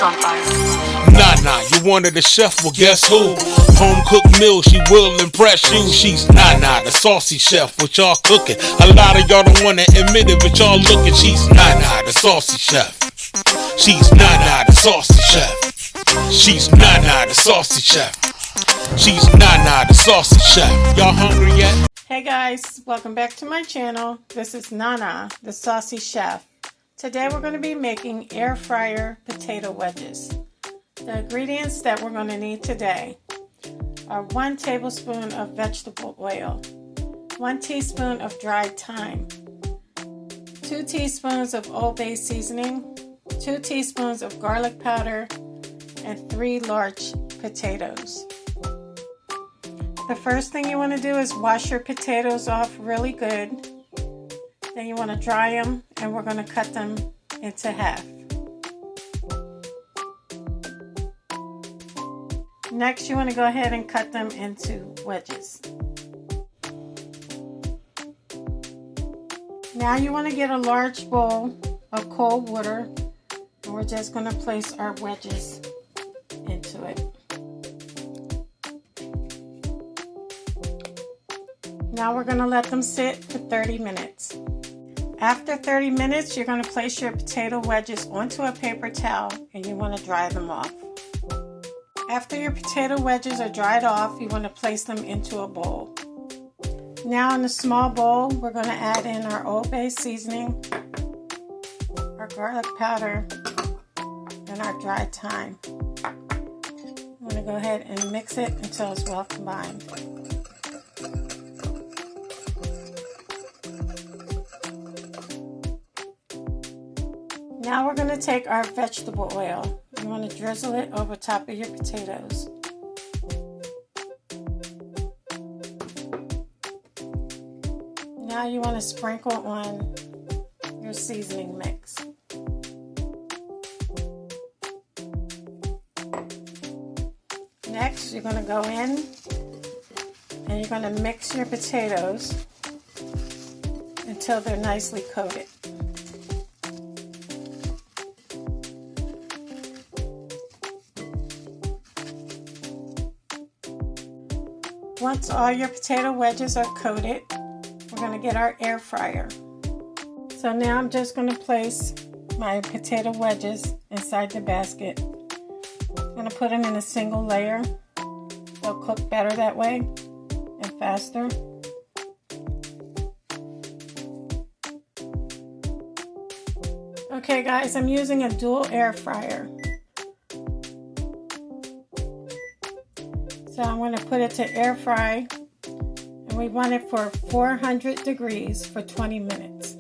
on fire. Nana, you wanted a chef, well guess who? Home cooked meal, she will impress you. She's Nana, the saucy chef, what y'all cooking. A lot of y'all don't wanna admit it, but y'all looking. She's Nana, the saucy chef. She's Nana, the saucy chef. She's Nana, the saucy chef. She's Nana, the saucy chef. Y'all hungry yet? Hey guys, welcome back to my channel. This is Nana, the saucy chef. Today we're going to be making air fryer potato wedges. The ingredients that we're going to need today are 1 tablespoon of vegetable oil, 1 teaspoon of dried thyme, 2 teaspoons of Old Bay seasoning, 2 teaspoons of garlic powder, and 3 large potatoes. The first thing you want to do is wash your potatoes off really good. Then you want to dry them, and we're going to cut them into half. Next, you want to go ahead and cut them into wedges. Now you want to get a large bowl of cold water, and we're just going to place our wedges into it. Now we're going to let them sit for 30 minutes. After 30 minutes, you're going to place your potato wedges onto a paper towel and you want to dry them off. After your potato wedges are dried off, you want to place them into a bowl. Now in a small bowl, we're going to add in our Old Bay seasoning, our garlic powder, and our dried thyme. I'm going to go ahead and mix it until it's well combined. Now we're going to take our vegetable oil. You want to drizzle it over top of your potatoes. Now you want to sprinkle on your seasoning mix. Next, you're going to go in and you're going to mix your potatoes until they're nicely coated. Once all your potato wedges are coated, we're going to get our air fryer. So now I'm just going to place my potato wedges inside the basket. I'm going to put them in a single layer. They'll cook better that way and faster. Okay guys, I'm using a dual air fryer. So I'm going to put it to air fry, and we want it for 400 degrees for 20 minutes.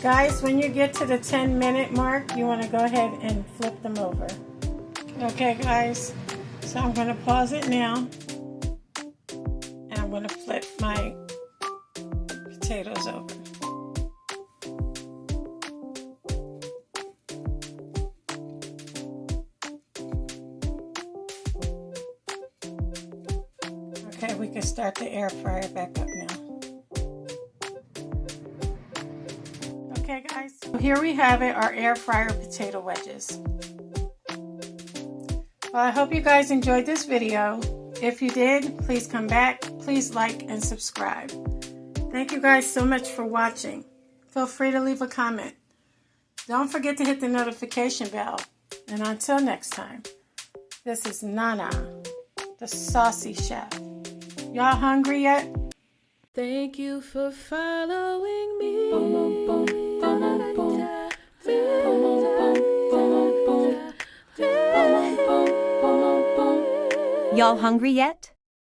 Guys, when you get to the 10-minute mark, you want to go ahead and flip them over. Okay guys, so I'm going to pause it now, and I'm going to flip my potatoes over. Okay, we can start the air fryer back up now. Okay guys, so here we have it, our air fryer potato wedges. Well, I hope you guys enjoyed this video. If you did, please come back, please like and subscribe. Thank you guys so much for watching. Feel free to leave a comment. Don't forget to hit the notification bell. And until next time, this is Nana, the saucy chef. Y'all hungry yet? Thank you for following me. Y'all hungry yet?